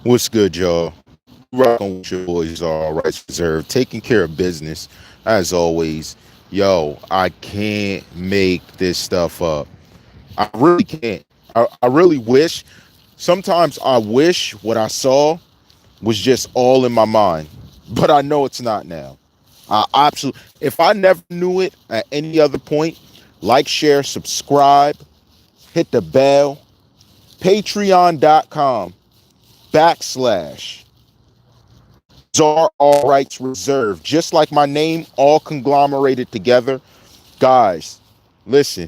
What's good, y'all? Rocking with your boys, all rights reserved, taking care of business as always. Yo, I can't make this stuff up. I really can't. I really wish. Sometimes I wish what I saw was just all in my mind, but I know it's not now. I absolutely. If I never knew it at any other point, like, share, subscribe, hit the bell. Patreon.com/ TheCzarr, all rights reserved. Just like my name, all conglomerated together. Guys, listen.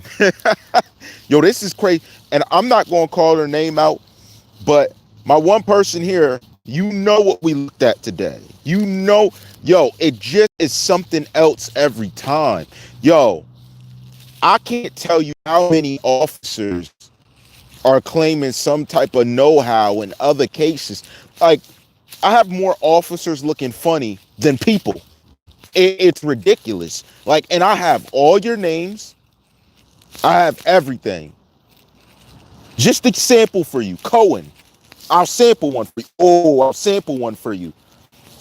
Yo, this is crazy. And I'm not going to call her name out, but my one person here, you know what we looked at today. You know, yo, it just is something else every time. Yo, I can't tell you how many officers are claiming some type of know-how in other cases. Like, I have more officers looking funny than people. It's ridiculous. Like, and I have all your names. I have everything. Just a sample for you. Cohen. I'll sample one for you. Oh, I'll sample one for you.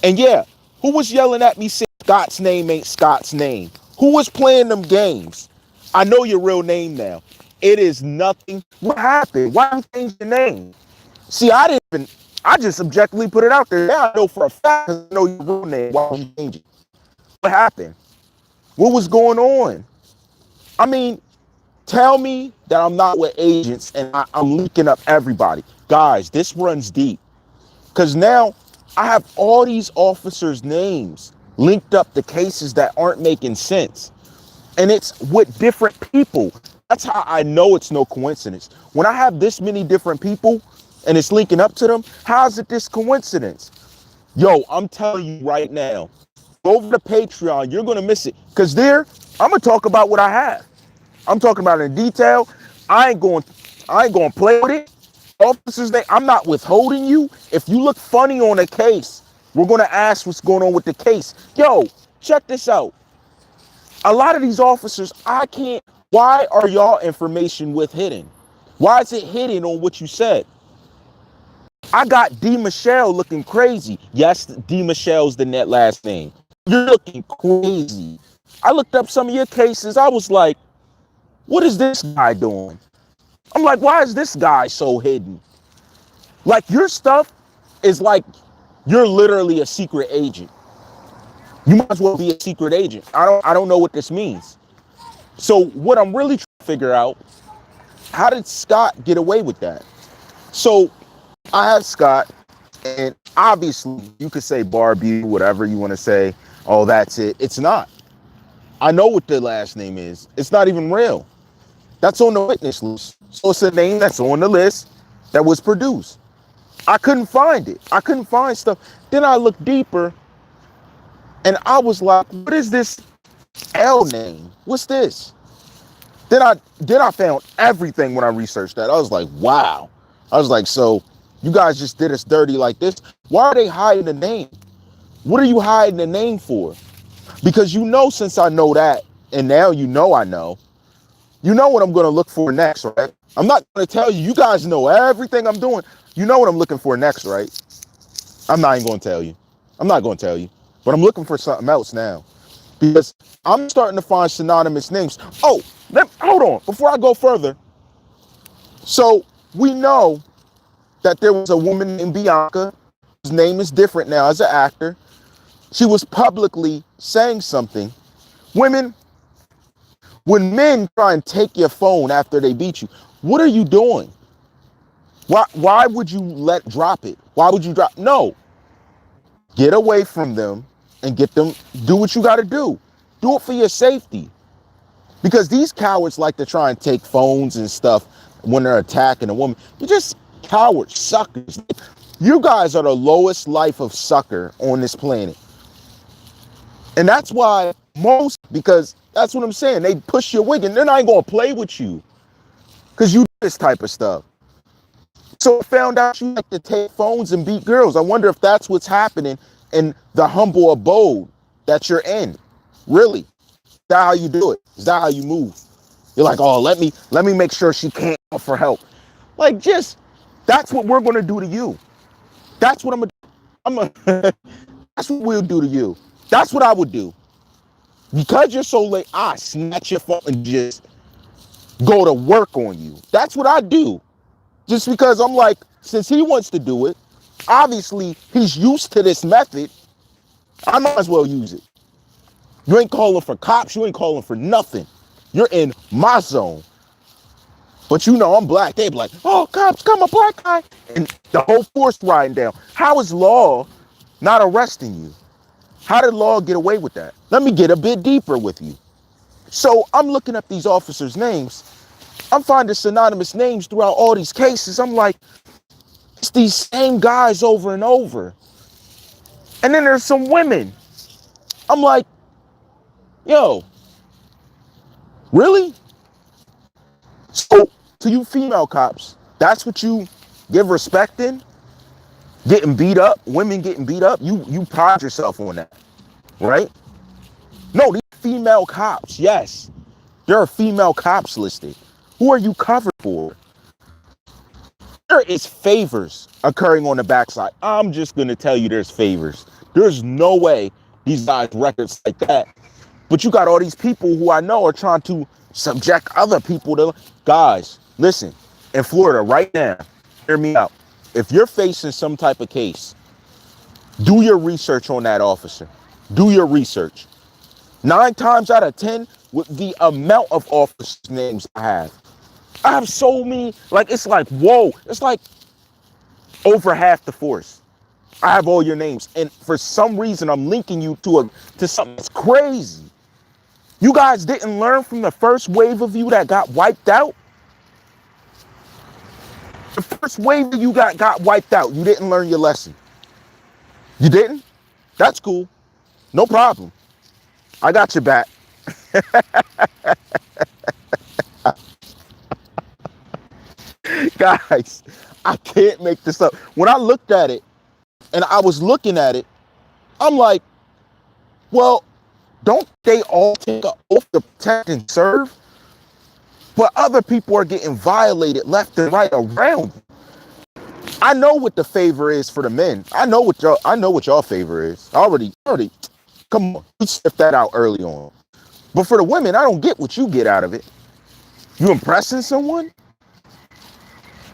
And yeah, who was yelling at me saying Scott's name ain't Scott's name? Who was playing them games? I know your real name now. It is nothing. What happened? Why you change your name? See, I just subjectively put it out there. Now I know for a fact because I know your real name. Why would you change it? What happened? What was going on? I mean, tell me that I'm not with agents and I'm linking up everybody. Guys, this runs deep. Because now I have all these officers' names linked up to cases that aren't making sense. And it's with different people. That's how I know it's no coincidence. When I have this many different people and it's linking up to them, how is it this coincidence? Yo, I'm telling you right now, go over to Patreon, you're going to miss it. Because there, I'm going to talk about what I have. I'm talking about it in detail. I ain't going to play with it. Officers, I'm not withholding you. If you look funny on a case, we're going to ask what's going on with the case. Yo, check this out. A lot of these officers, I can't. Why are y'all information with hidden? Why is it hidden on what you said? I got D. Michelle looking crazy. Yes, D. Michelle's the net last name. You're looking crazy. I looked up some of your cases. I was like, what is this guy doing? I'm like, why is this guy so hidden? Like, your stuff is like you're literally a secret agent. You might as well be a secret agent. I don't know what this means. So what I'm really trying to figure out, how did Scott get away with that? So I have Scott, and obviously you could say Barbie, whatever you want to say. Oh, that's it. It's not. I know what the last name is. It's not even real. That's on the witness list. So it's a name that's on the list that was produced. I couldn't find it. I couldn't find stuff. Then I looked deeper and I was like, what is this L name? What's this? Then I found everything when I researched that. I was like, wow. I was like, so you guys just did us dirty like this? Why are they hiding the name? What are you hiding the name for? Because you know, since I know that, and now I know, you know what I'm going to look for next, right? I'm not going to tell you. You guys know everything I'm doing. You know what I'm looking for next, right? I'm not even going to tell you. I'm not going to tell you. But I'm looking for something else now. Because I'm starting to find synonymous names. Oh, hold on. Before I go further. So we know that there was a woman named Bianca. Whose name is different now as an actor. She was publicly saying something. Women, when men try and take your phone after they beat you, what are you doing? Why would you drop it? Why would you drop? No. Get away from them and get them, do what you got to do. Do it for your safety. Because these cowards like to try and take phones and stuff when they're attacking a woman. You're just cowards, suckers. You guys are the lowest life of sucker on this planet. And that's why because that's what I'm saying. They push your wig and they're not going to play with you because you do this type of stuff. So I found out you like to take phones and beat girls. I wonder if that's what's happening in the humble abode that you're in. Really? Is that how you do it? Is that how you move? You're like, oh, let me make sure she can't call for help. Like, just, that's what we're going to do to you. That's what I'm a that's what we'll do to you. That's what I would do. Because you're so late, I snatch your phone and just go to work on you. That's what I do. Just because I'm like, since he wants to do it, obviously he's used to this method, I might as well use it. You ain't calling for cops, you ain't calling for nothing. You're in my zone. But you know I'm black. They be like, oh, cops, come, a black guy. And the whole force riding down. How is law not arresting you? How did law get away with that? Let me get a bit deeper with you. So I'm looking up these officers' names. I'm finding synonymous names throughout all these cases. I'm like, it's these same guys over and over. And then there's some women. I'm like, yo, really? So to you female cops, that's what you give respect in? Getting beat up, women getting beat up, you pride yourself on that, right? No, these female cops, yes. There are female cops listed. Who are you covered for? There is favors occurring on the backside. I'm just going to tell you there's favors. There's no way these guys records like that. But you got all these people who I know are trying to subject other people to. Guys, listen, in Florida right now, hear me out. If you're facing some type of case, do your research on that officer. Do your research. 9 times out of 10, with the amount of officer names I have so many, like, it's like, whoa, it's like over half the force. I have all your names. And for some reason, I'm linking you to something that's crazy. You guys didn't learn from the first wave of you that got wiped out? The first wave that you got wiped out. You didn't learn your lesson. You didn't? That's cool. No problem. I got your back. Guys, I can't make this up. When I looked at it and I was looking at it, I'm like, well, don't they all take an oath to protect and serve? But other people are getting violated left and right around. I know what the favor is for the men. I know what y'all favor is. Already, come on, we sniffed that out early on. But for the women, I don't get what you get out of it. You impressing someone?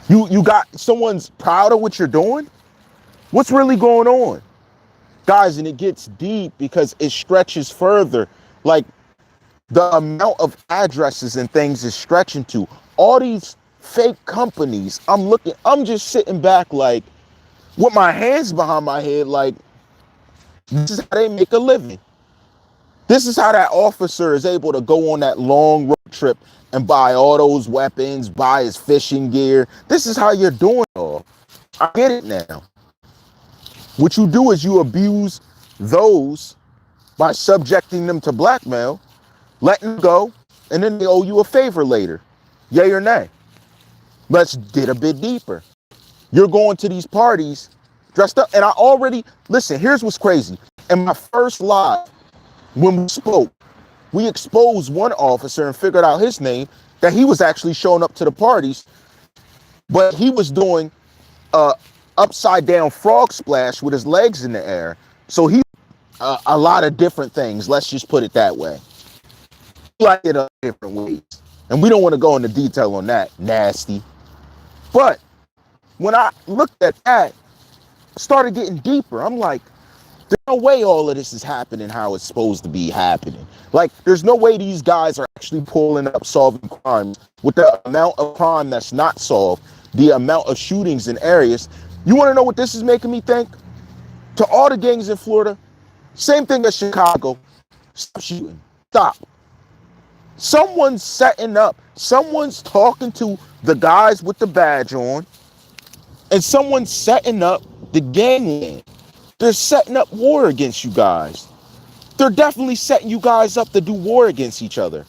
You got someone's proud of what you're doing? What's really going on? Guys, and it gets deep because it stretches further. Like, the amount of addresses and things is stretching to. All these fake companies, I'm just sitting back like, with my hands behind my head, like, this is how they make a living. This is how that officer is able to go on that long road trip and buy all those weapons, buy his fishing gear. This is how you're doing it all. I get it now. What you do is you abuse those by subjecting them to blackmail, letting them go, and then they owe you a favor later. Yay or nay? Let's get a bit deeper. You're going to these parties dressed up, and listen, here's what's crazy. In my first live, when we spoke, we exposed one officer and figured out his name, that he was actually showing up to the parties, but he was doing a upside down frog splash with his legs in the air. So he a lot of different things. Let's just put it that way. Like it different ways. And we don't want to go into detail on that. Nasty. But when I looked at that, started getting deeper. I'm like, there's no way all of this is happening how it's supposed to be happening. Like, there's no way these guys are actually pulling up solving crimes with the amount of crime that's not solved, the amount of shootings in areas. You want to know what this is making me think? To all the gangs in Florida, same thing as Chicago. Stop shooting. Stop. Someone's setting up. Someone's talking to the guys with the badge on, and someone's setting up the gangland. They're setting up war against you guys. They're definitely setting you guys up to do war against each other.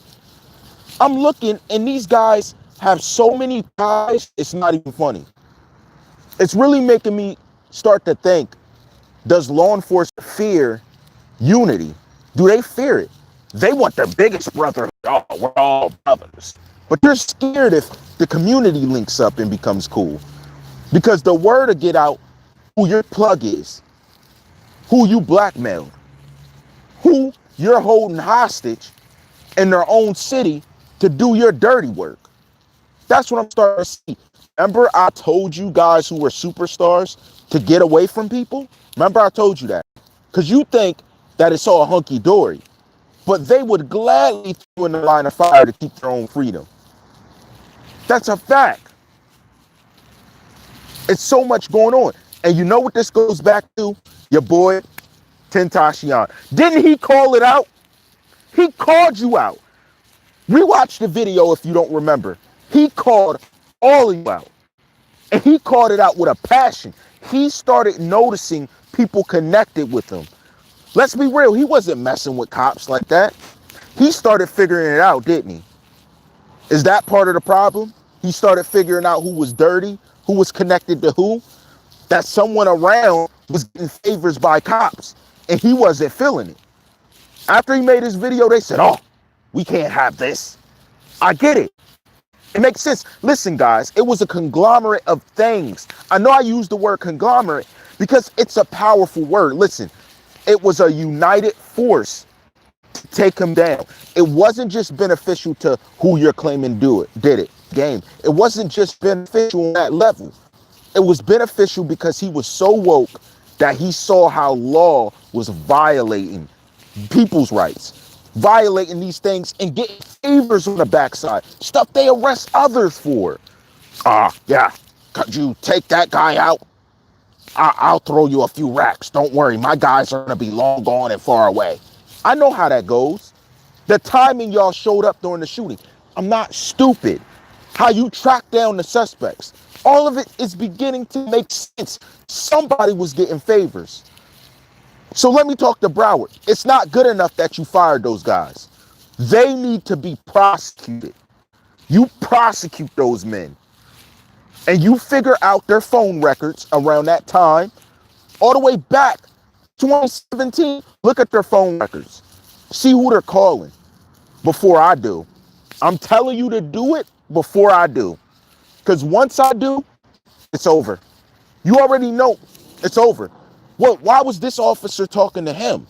I'm looking, and these guys have so many ties, it's not even funny. It's really making me start to think, does law enforcement fear unity? Do they fear it? They want the biggest brother. Oh, we're all brothers. But they're scared if the community links up and becomes cool. Because the word will get out who your plug is, who you blackmailed, who you're holding hostage in their own city to do your dirty work. That's what I'm starting to see. Remember I told you guys who were superstars to get away from people? Remember I told you that? Because you think that it's all hunky-dory. But they would gladly throw you in the line of fire to keep their own freedom. That's a fact. It's so much going on. And you know what this goes back to? Your boy, Tentacion. Didn't he call it out? He called you out. Rewatch the video if you don't remember. He called all of you out. And he called it out with a passion. He started noticing people connected with him. Let's be real. He wasn't messing with cops like that. He started figuring it out, didn't he? Is that part of the problem? He started figuring out who was dirty, who was connected to who. That someone around was getting favors by cops. And he wasn't feeling it. After he made his video, they said, oh, we can't have this. I get it. It makes sense. Listen, guys, it was a conglomerate of things. I know I use the word conglomerate because it's a powerful word. Listen, it was a united force to take him down. It wasn't just beneficial to who you're claiming did it. Game. It wasn't just beneficial on that level. It was beneficial because he was so woke that he saw how law was violating people's rights, violating these things and getting favors on the backside, stuff they arrest others for. Yeah, could you take that guy out? I'll throw you a few racks. Don't worry, my guys are gonna be long gone and far away. I know how that goes. The timing y'all showed up during the shooting. I'm not stupid. How you track down the suspects. All of it is beginning to make sense. Somebody was getting favors. So let me talk to Broward. It's not good enough that you fired those guys. They need to be prosecuted. You prosecute those men. And you figure out their phone records around that time, all the way back 2017. Look at their phone records. See who they're calling before I do. I'm telling you to do it before I do. Because once I do, it's over. You already know it's over. Well, why was this officer talking to him?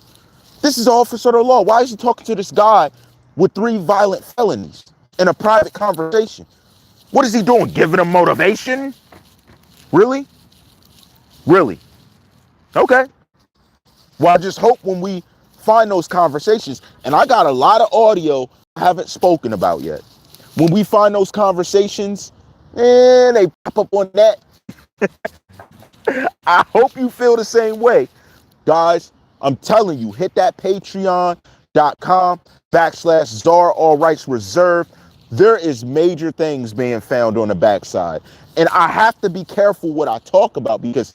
This is an officer of the law. Why is he talking to this guy with 3 violent felonies in a private conversation? What is he doing? Giving him motivation? Really? Really? Okay. Well, I just hope when we find those conversations, and I got a lot of audio I haven't spoken about yet. When we find those conversations, and they pop up on that, I hope you feel the same way. Guys, I'm telling you, hit that patreon.com/CzarR, all rights reserved. There is major things being found on the backside. And I have to be careful what I talk about because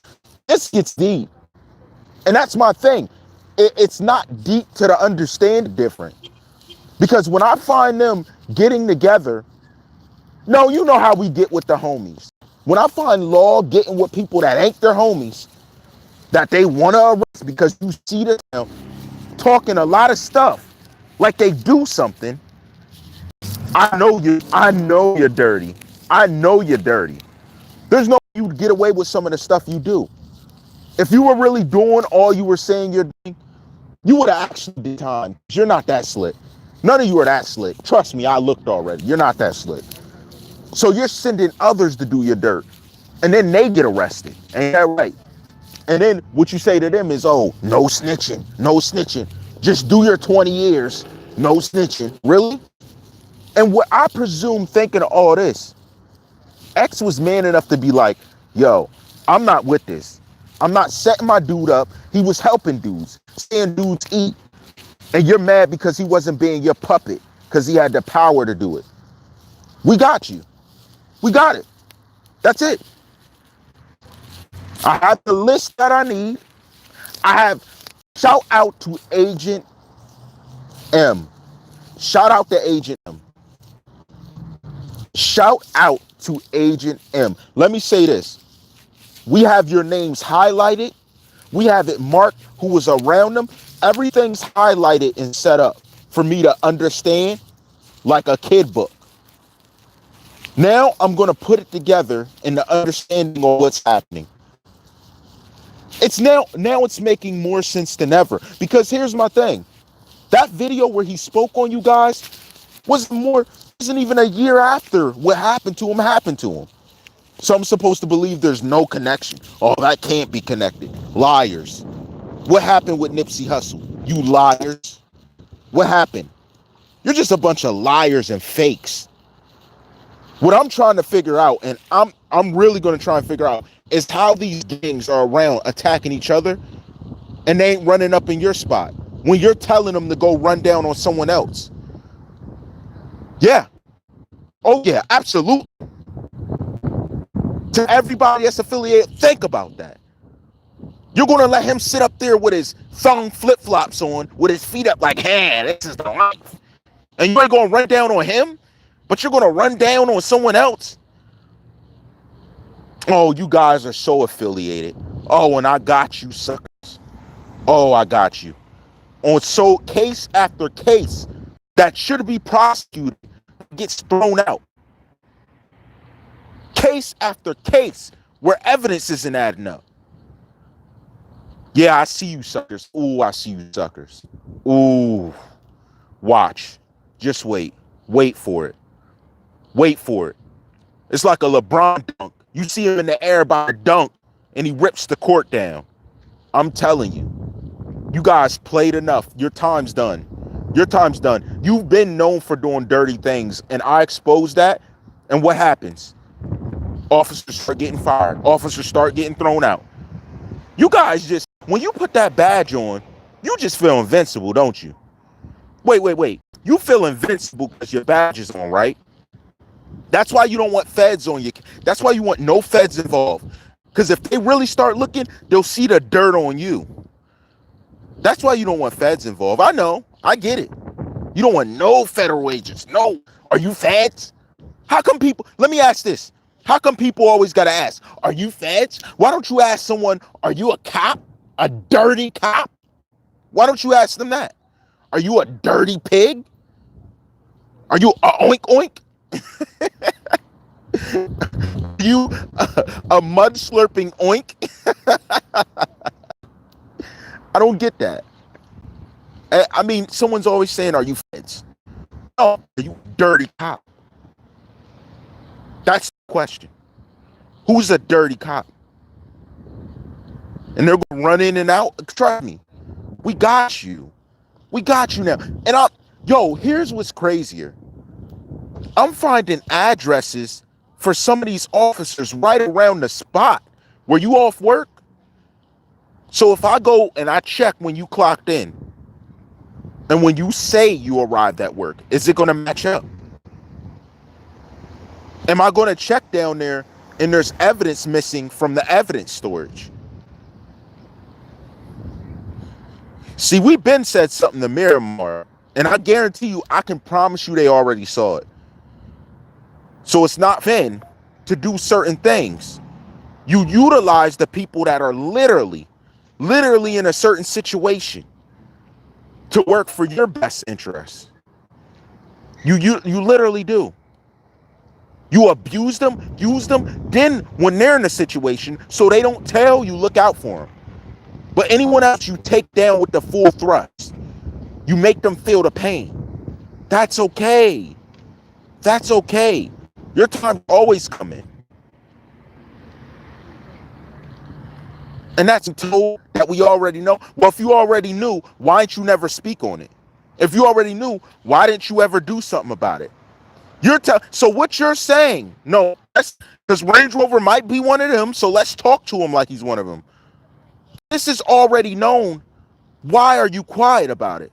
this gets deep. And that's my thing. It's not deep to the understand different. Because when I find them getting together, no, you know how we get with the homies. When I find law getting with people that ain't their homies, that they want to arrest because you see them talking a lot of stuff like they do something, I know you're dirty. I know you're dirty. There's no way you'd get away with some of the stuff you do. If you were really doing all you were saying you're doing, you would have actually did time. You're not that slick. None of you are that slick. Trust me, I looked already. You're not that slick. So you're sending others to do your dirt. And then they get arrested. Ain't that right? And then what you say to them is, oh, no snitching, no snitching. Just do your 20 years, no snitching. Really? And what I presume thinking of all this, X was man enough to be like, yo, I'm not with this. I'm not setting my dude up. He was helping dudes, seeing dudes eat. And you're mad because he wasn't being your puppet because he had the power to do it. We got you. We got it. That's it. I have the list that I need. I have shout out to Agent M. Shout out to Agent M. Shout out to Agent M. Let me say this. We have your names highlighted. We have it marked who was around them. Everything's highlighted and set up for me to understand like a kid book. Now I'm going to put it together in the understanding of what's happening. It's now it's making more sense than ever. Because here's my thing. That video where he spoke on you guys wasn't even a year after what happened to him. So I'm supposed to believe there's no connection. Oh, that can't be connected. Liars. What happened with Nipsey Hussle? You liars. What happened? You're just a bunch of liars and fakes. What I'm trying to figure out, and I'm really going to try and figure out, is how these gangs are around attacking each other and they ain't running up in your spot when you're telling them to go run down on someone else. Yeah. Oh yeah, absolutely. To everybody that's affiliated, think about that. You're going to let him sit up there with his thong flip-flops on, with his feet up like, hey, this is the life. And you ain't going to run down on him, but you're going to run down on someone else. Oh, you guys are so affiliated. Oh, and I got you, suckers. Oh, I got you. On so case after case that should be prosecuted gets thrown out. Case after case where evidence isn't adding up. Yeah, I see you, suckers. Ooh, I see you, suckers. Ooh, watch. Just wait. Wait for it. Wait for it. It's like a LeBron dunk. You see him in the air by a dunk, and he rips the court down. I'm telling you, you guys played enough. Your time's done. Your time's done. You've been known for doing dirty things, and I exposed that. And what happens? Officers start getting fired. Officers start getting thrown out. You guys just, when you put that badge on, you just feel invincible, don't you? Wait. You feel invincible because your badge is on, right? That's why you don't want feds on you. That's why you want no feds involved. Because if they really start looking, they'll see the dirt on you. That's why you don't want feds involved. I know. I get it. You don't want no federal agents. No. Are you feds? How come people, let me ask this. How come people always got to ask, are you feds? Why don't you ask someone, are you a cop? A dirty cop? Why don't you ask them that? Are you a dirty pig? Are you a oink oink? You a mud slurping oink? I don't get that. I mean, someone's always saying, are you feds? Oh, are you dirty cop? That's the question. Who's a dirty cop? And they're going to run in and out. Trust me. We got you. We got you now. And here's what's crazier. I'm finding addresses for some of these officers right around the spot where you off work. So if I go and I check when you clocked in and when you say you arrived at work, is it going to match up? Am I going to check down there and there's evidence missing from the evidence storage? See, we've been said something to Miramar, and I guarantee you, I can promise you they already saw it. So it's not fun to do certain things. You utilize the people that are literally in a certain situation to work for your best interests. You literally do. You abuse them, use them, then when they're in a situation, so they don't tell you, look out for them. But anyone else you take down with the full thrust. You make them feel the pain. That's okay. That's okay. Your time's always coming. And that's told that we already know. Well, if you already knew, why didn't you never speak on it? If you already knew, why didn't you ever do something about it? So what you're saying, no, that's because Range Rover might be one of them, so let's talk to him like he's one of them. This is already known. Why are you quiet about it?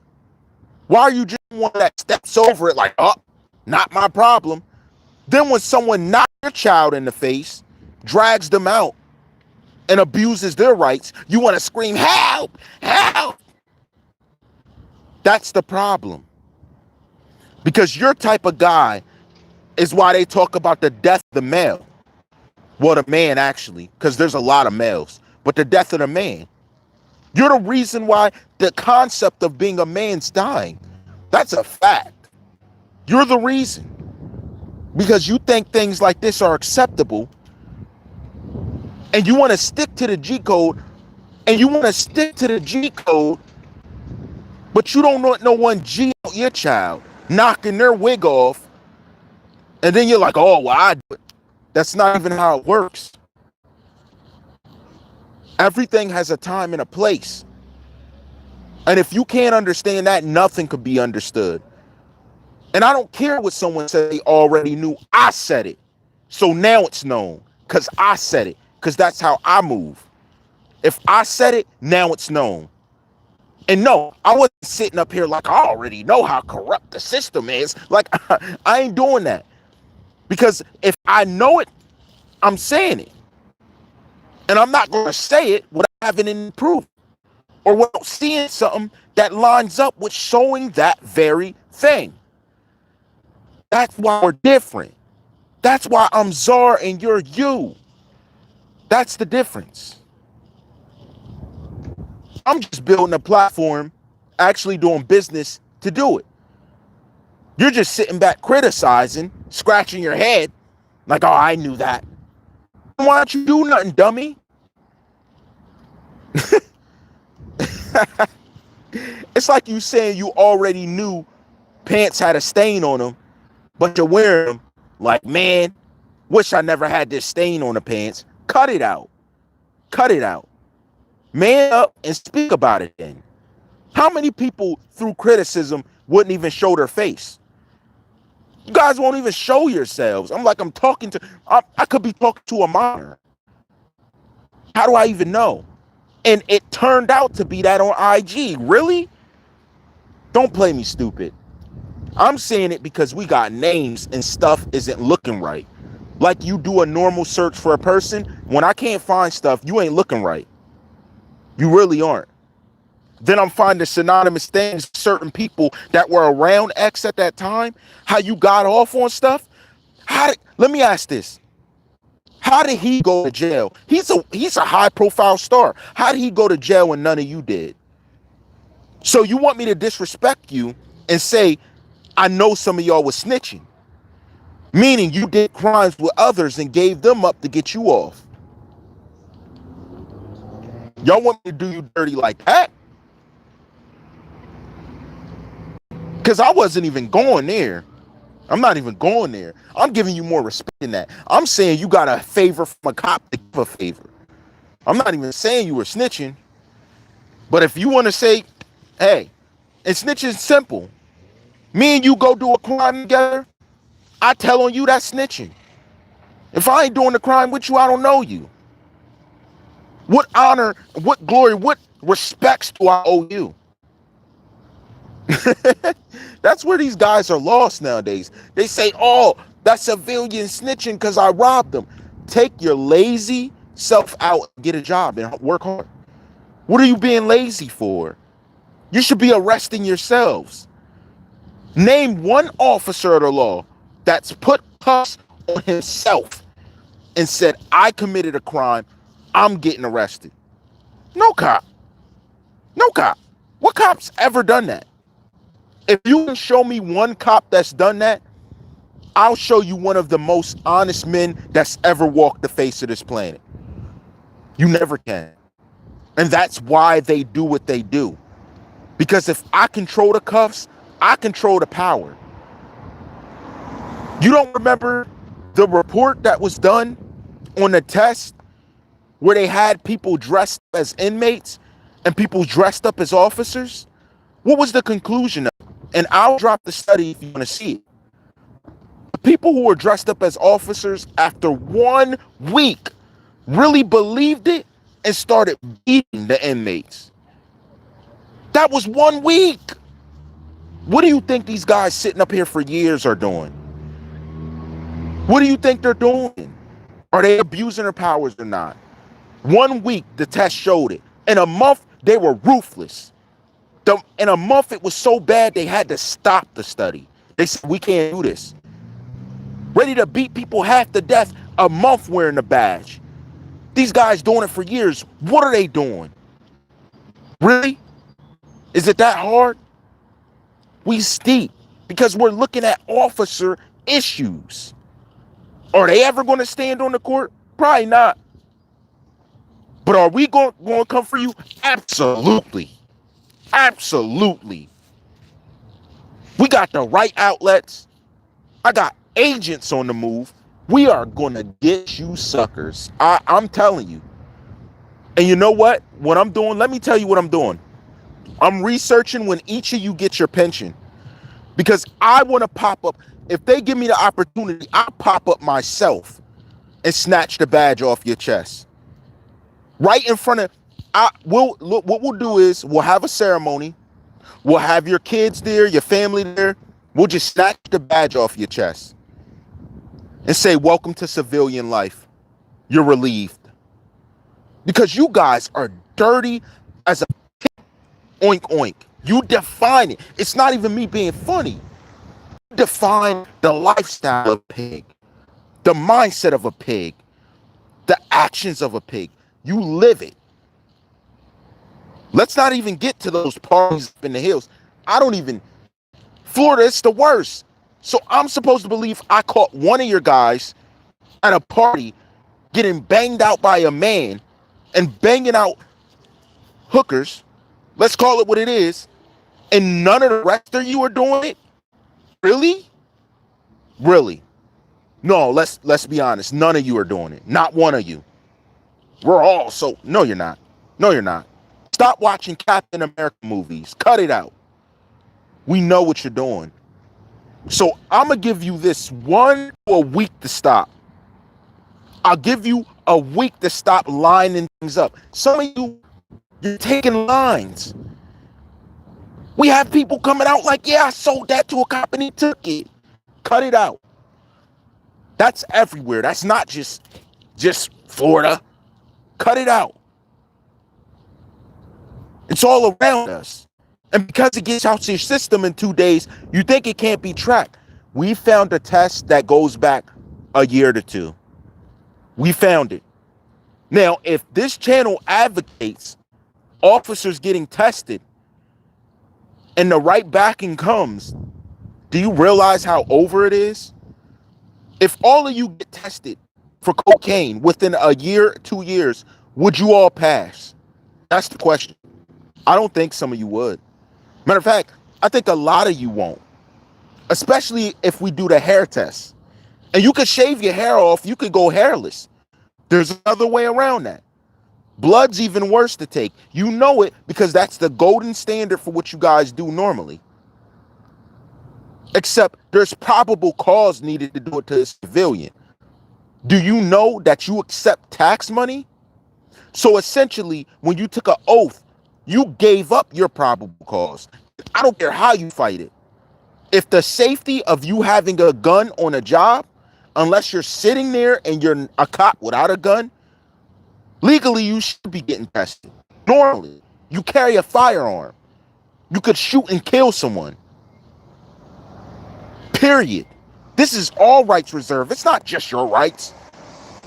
Why are you just one that steps over it like, oh, not my problem? Then when someone knocks your child in the face, drags them out, and abuses their rights, you want to scream, help, help. That's the problem. Because your type of guy is why they talk about the death of the male. Well, the man actually, because there's a lot of males, but the death of the man. You're the reason why the concept of being a man's dying. That's a fact. You're the reason. Because you think things like this are acceptable and you want to stick to the G code And you want to stick to the G code, but you don't want no one G out your child, knocking their wig off. And then you're like, oh, well, I do it. That's not even how it works. Everything has a time and a place. And if you can't understand that, nothing could be understood. And I don't care what someone said they already knew. I said it. So now it's known because I said it, because that's how I move. If I said it, now it's known. And no, I wasn't sitting up here like I already know how corrupt the system is. Like, I ain't doing that. Because if I know it, I'm saying it. And I'm not going to say it without having any proof or without seeing something that lines up with showing that very thing. That's why we're different. That's why I'm Czar and you're you. That's the difference. I'm just building a platform, actually doing business to do it. You're just sitting back criticizing, scratching your head, like, oh, I knew that. Why don't you do nothing, dummy? It's like you saying you already knew pants had a stain on them, but you're wearing them. Like, man, wish I never had this stain on the pants. Cut it out. Cut it out. Man up and speak about it then. How many people through criticism wouldn't even show their face? You guys won't even show yourselves. I'm like, I could be talking to a minor. How do I even know? And it turned out to be that on IG. Really? Don't play me stupid. I'm saying it because we got names and stuff isn't looking right. Like you do a normal search for a person. When I can't find stuff, you ain't looking right. You really aren't. Then I'm finding synonymous things, certain people that were around X at that time, how you got off on stuff. Let me ask this. How did he go to jail? He's a high profile star. How did he go to jail when none of you did? So you want me to disrespect you and say, I know some of y'all was snitching, meaning you did crimes with others and gave them up to get you off. Y'all want me to do you dirty like that? Because I wasn't even going there. I'm not even going there. I'm giving you more respect than that. I'm saying you got a favor from a cop to give a favor. I'm not even saying you were snitching. But if you want to say, hey, and snitching is simple. Me and you go do a crime together, I tell on you that's snitching. If I ain't doing the crime with you, I don't know you. What honor, what glory, what respects do I owe you? That's where these guys are lost nowadays. They say, oh, that's civilian snitching because I robbed them. Take your lazy self out and get a job and work hard. What are you being lazy for? You should be arresting yourselves. Name one officer of the law that's put cuffs on himself and said, I committed a crime, I'm getting arrested. No cop. No cop. What cop's ever done that? If you can show me one cop that's done that, I'll show you one of the most honest men that's ever walked the face of this planet. You never can. And that's why they do what they do. Because if I control the cuffs, I control the power. You don't remember the report that was done on the test where they had people dressed as inmates and people dressed up as officers? What was the conclusion of it? And I'll drop the study if you want to see it. The people who were dressed up as officers after 1 week really believed it and started beating the inmates. That was 1 week. What do you think these guys sitting up here for years are doing? What do you think they're doing? Are they abusing their powers or not? 1 week, the test showed it. In a month, they were ruthless. In a month, it was so bad, they had to stop the study. They said, we can't do this. Ready to beat people half to death a month wearing the badge. These guys doing it for years. What are they doing? Really? Is it that hard? We steep because we're looking at officer issues. Are they ever going to stand on the court? Probably not. But are we going to come for you? Absolutely. Absolutely. We got the right outlets. I got agents on the move. We are going to get you suckers. I'm telling you. And you know what? What I'm doing, let me tell you what I'm doing. I'm researching when each of you get your pension because I want to pop up. If they give me the opportunity, I'll pop up myself and snatch the badge off your chest. Right in front of, what we'll do is we'll have a ceremony. We'll have your kids there, your family there. We'll just snatch the badge off your chest and say, welcome to civilian life. You're relieved. Because you guys are dirty as a oink oink. You define it. It's not even me being funny. You define the lifestyle of a pig, the mindset of a pig, the actions of a pig. You live it. Let's not even get to those parties up in the hills. Florida, it's the worst. So I'm supposed to believe I caught one of your guys at a party getting banged out by a man and banging out hookers. Let's call it what it is. And none of the rest of you are doing it? Really? Really? No, let's be honest. None of you are doing it. Not one of you. We're all so... No, you're not. No, you're not. Stop watching Captain America movies. Cut it out. We know what you're doing. So I'm going to give you this a week to stop. I'll give you a week to stop lining things up. Some of you, you're taking lines. We have people coming out like, yeah, I sold that to a cop and he took it. Cut it out. That's everywhere. That's not just Florida. Cut it out. It's all around us. And because it gets out to your system in 2 days, you think it can't be tracked. We found a test that goes back a year to 2. We found it. Now, if this channel advocates officers getting tested and the right backing comes, do you realize how over it is? If all of you get tested for cocaine within a year, 2 years, would you all pass? That's the question. I don't think some of you would. Matter of fact, I think a lot of you won't, especially if we do the hair test. And you could shave your hair off. You could go hairless. There's another way around that. Blood's even worse to take. You know it because that's the golden standard for what you guys do normally. Except there's probable cause needed to do it to a civilian. Do you know that you accept tax money? So essentially, when you took an oath, you gave up your probable cause. I don't care how you fight it. If the safety of you having a gun on a job, unless you're sitting there and you're a cop without a gun, legally you should be getting tested. Normally, you carry a firearm. You could shoot and kill someone. Period. This is all rights reserved. It's not just your rights.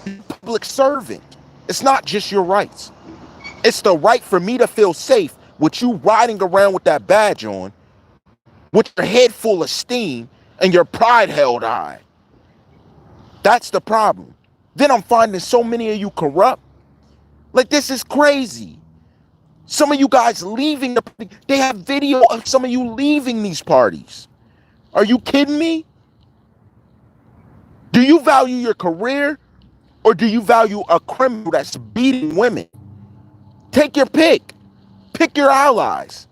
You're a public servant. It's not just your rights. It's the right for me to feel safe with you riding around with that badge on, with your head full of steam and your pride held high. That's the problem. Then I'm finding so many of you corrupt. Like, this is crazy. Some of you guys leaving they have video of some of you leaving these parties. Are you kidding me? Do you value your career or do you value a criminal that's beating women? Take your pick. Pick your allies.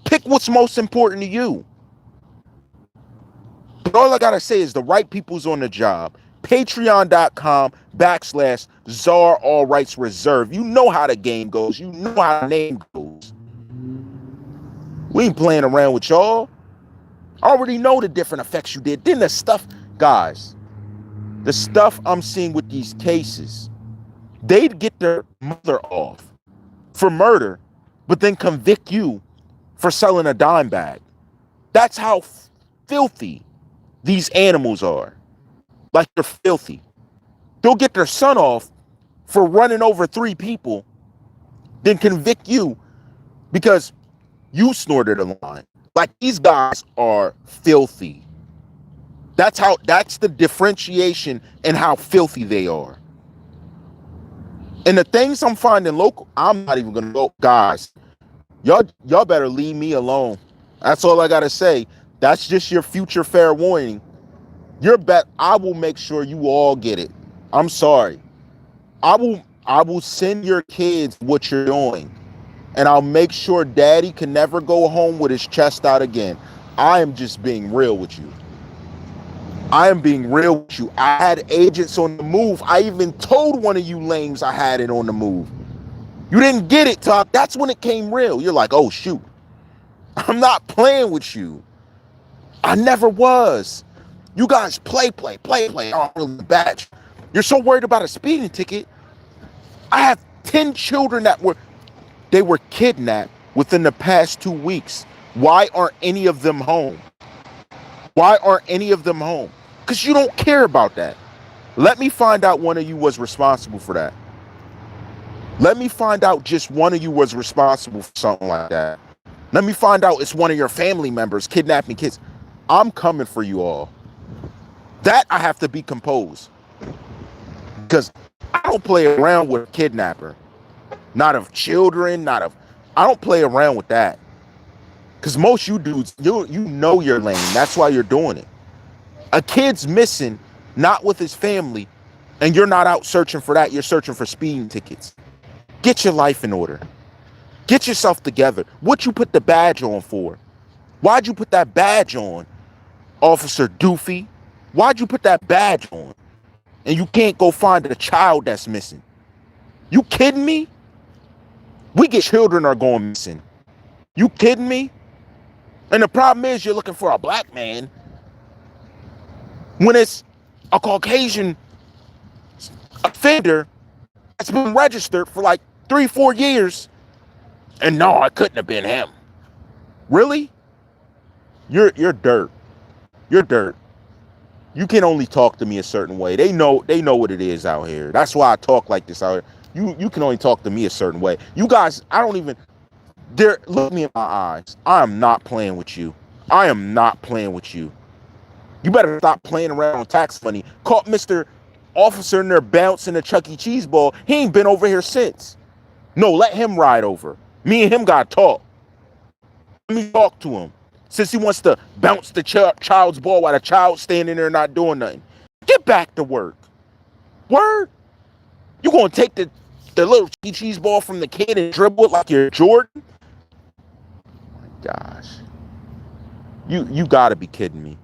Pick what's most important to you. But all I gotta say is the right people's on the job. Patreon.com/CzxTzaar all rights reserved. You know how the game goes. You know how the name goes. We ain't playing around with y'all. I already know the different effects you did. Then the stuff, guys, the stuff I'm seeing with these cases, they'd get their mother off for murder, but then convict you for selling a dime bag. That's how filthy these animals are. Like, they're filthy. They'll get their son off for running over 3 people, then convict you because you snorted a line. Like, these guys are filthy. That's the differentiation in how filthy they are. And the things I'm finding local, I'm not even gonna go, guys. Y'all better leave me alone. That's all I gotta say. That's just your future fair warning. Your bet, I will make sure you all get it. I'm sorry. I will send your kids what you're doing. And I'll make sure daddy can never go home with his chest out again. I am just being real with you. I am being real with you. I had agents on the move. I even told one of you lames I had it on the move. You didn't get it, Top. That's when it came real. You're like, oh, shoot. I'm not playing with you. I never was. You guys play. Oh, really bad. You're so worried about a speeding ticket. I have 10 children they were kidnapped within the past 2 weeks. Why aren't any of them home? Why aren't any of them home? Because you don't care about that. Let me find out one of you was responsible for that. Let me find out just one of you was responsible for something like that. Let me find out it's one of your family members kidnapping kids. I'm coming for you all. That I have to be composed. Because I don't play around with a kidnapper. Not of children, I don't play around with that. Because most you dudes, you know you're lame. That's why you're doing it. A kid's missing, not with his family, and you're not out searching for that. You're searching for speeding tickets. Get your life in order. Get yourself together. What you put the badge on for? Why'd you put that badge on, Officer Doofy? Why'd you put that badge on? And you can't go find a child that's missing. You kidding me? We get children are going missing. You kidding me? And the problem is you're looking for a black man when it's a Caucasian offender that's been registered for like 3-4 years. And no, it couldn't have been him. Really? You're dirt. You're dirt. You can only talk to me a certain way. They know what it is out here. That's why I talk like this out here. You can only talk to me a certain way. You guys, look me in my eyes. I am not playing with you. I am not playing with you. You better stop playing around on tax money. Caught Mr. Officer in there bouncing a Chuck E. Cheese ball. He ain't been over here since. No, let him ride over. Me and him got to talk. Let me talk to him. Since he wants to bounce the child's ball while the child's standing there not doing nothing. Get back to work. Word? You gonna take the little cheese ball from the kid and dribble it like you're Jordan? Oh my gosh. You gotta be kidding me.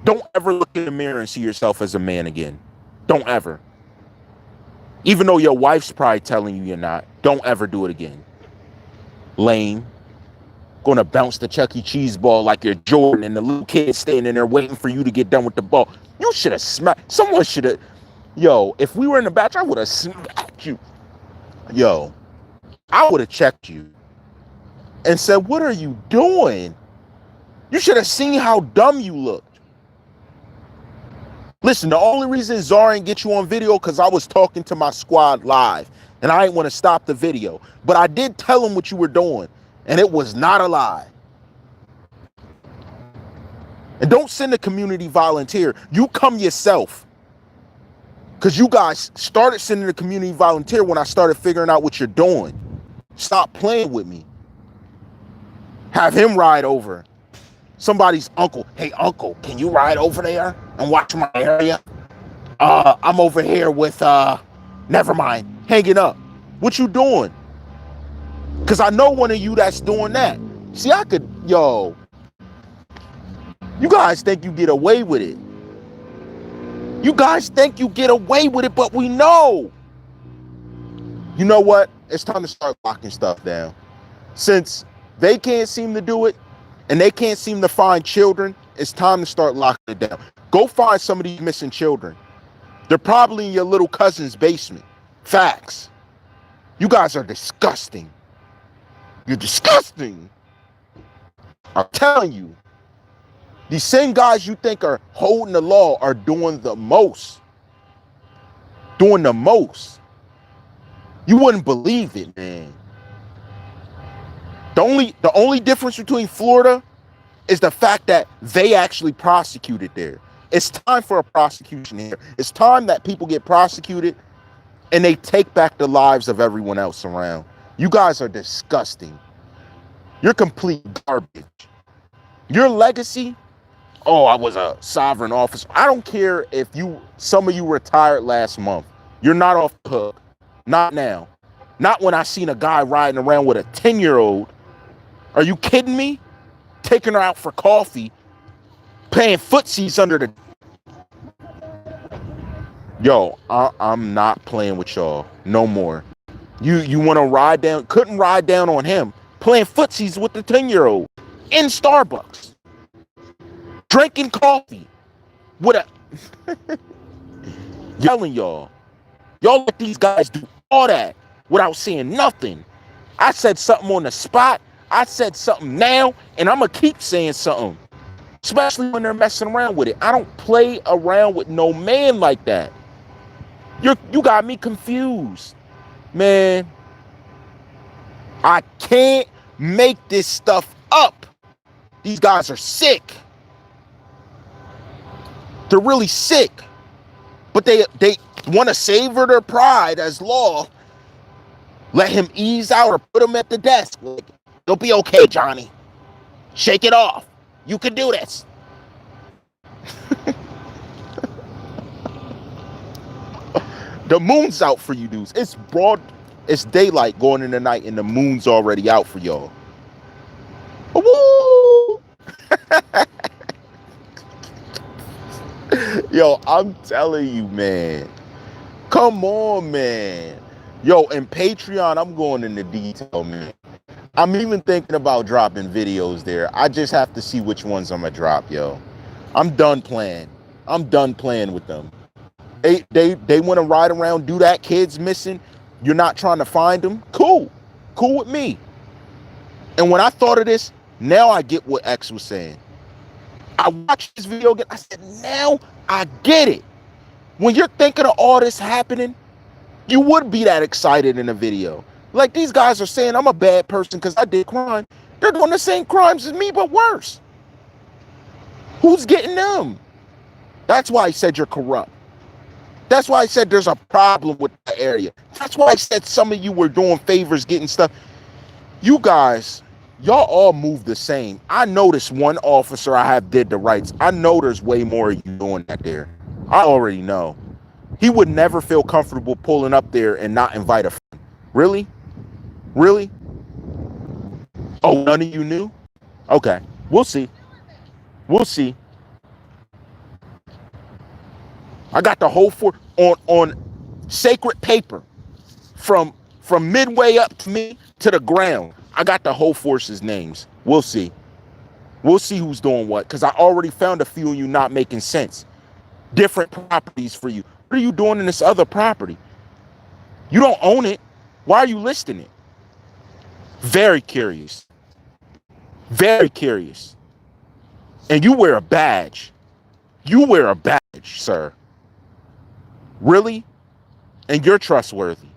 Don't ever look in the mirror and see yourself as a man again. Don't ever. Even though your wife's probably telling you you're not, don't ever do it again. Lame. Gonna bounce the Chuck E. Cheese ball like you're Jordan and the little kid standing there waiting for you to get done with the ball. You should have smacked. Someone should have. Yo, if we were in the batch, I would have smacked you. Yo, I would have checked you and said, what are you doing? You should have seen how dumb you looked. Listen, the only reason CxxTentacion ain't get you on video because I was talking to my squad live and I ain't want to stop the video. But I did tell them what you were doing and it was not a lie. And don't send a community volunteer. You come yourself. Because you guys started sending a community volunteer when I started figuring out what you're doing. Stop playing with me. Have him ride over. Somebody's uncle. Hey, uncle, can you ride over there and watch my area? I'm over here with, never mind, hanging up. What you doing? Because I know one of you that's doing that. See, you guys think you get away with it. You guys think you get away with it, but we know. You know what? It's time to start locking stuff down. Since they can't seem to do it, and they can't seem to find children, it's time to start locking it down. Go find some of these missing children. They're probably in your little cousin's basement. Facts. You guys are disgusting. You're disgusting. I'm telling you. These same guys you think are holding the law are doing the most. Doing the most. You wouldn't believe it, man. The only difference between Florida is the fact that they actually prosecuted there. It's time for a prosecution here. It's time that people get prosecuted and they take back the lives of everyone else around. You guys are disgusting. You're complete garbage. Your legacy, oh, I was a sovereign officer. I don't care if some of you retired last month. You're not off the hook. Not now. Not when I seen a guy riding around with a 10-year-old. Are you kidding me? Taking her out for coffee, playing footsies under the... Yo, I'm not playing with y'all no more. You want to ride down? Couldn't ride down on him playing footsies with the 10-year-old in Starbucks, drinking coffee with a... Yelling y'all let these guys do all that without saying nothing. I said something on the spot. I said something now, and I'm gonna keep saying something, especially when they're messing around with it. I don't play around with no man like that. You got me confused, man. I can't make this stuff up. These guys are sick. They're really sick, but they want to savor their pride as law. Let him ease out or put him at the desk. Like, you'll be okay, Johnny. Shake it off. You can do this. The moon's out for you dudes. It's broad. It's daylight going in the night, and the moon's already out for y'all. Woo! Yo, I'm telling you, man. Come on, man. Yo, and Patreon, I'm going into detail, man. I'm even thinking about dropping videos there. I just have to see which ones I'm gonna drop, yo. I'm done playing. I'm done playing with them. They want to ride around, do that. Kids missing. You're not trying to find them. Cool with me. And when I thought of this, now I get what X was saying. I watched this video again. I said, now I get it. When you're thinking of all this happening, you would be that excited in a video. Like, these guys are saying I'm a bad person because I did crime. They're doing the same crimes as me, but worse. Who's getting them? That's why I said you're corrupt. That's why I said there's a problem with the area. That's why I said some of you were doing favors, getting stuff. You guys, y'all all move the same. I noticed one officer I have did the rights. I know there's way more of you doing that there. I already know. He would never feel comfortable pulling up there and not invite a friend. Really? Really? Oh, none of you knew? Okay, we'll see. We'll see. I got the whole force on sacred paper from midway up to me to the ground. I got the whole force's names. We'll see. We'll see who's doing what, because I already found a few of you not making sense. Different properties for you. What are you doing in this other property? You don't own it. Why are you listing it? Very curious. Very curious. And you wear a badge. You wear a badge, sir. Really? And you're trustworthy.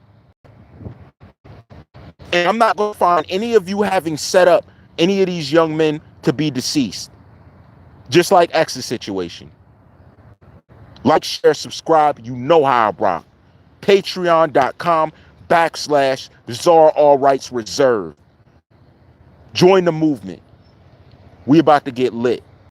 And I'm not going to find any of you having set up any of these young men to be deceased. Just like X's situation. Like, share, subscribe. You know how I rock. Patreon.com/TheCzarr all rights reserved. Join the movement. We about to get lit.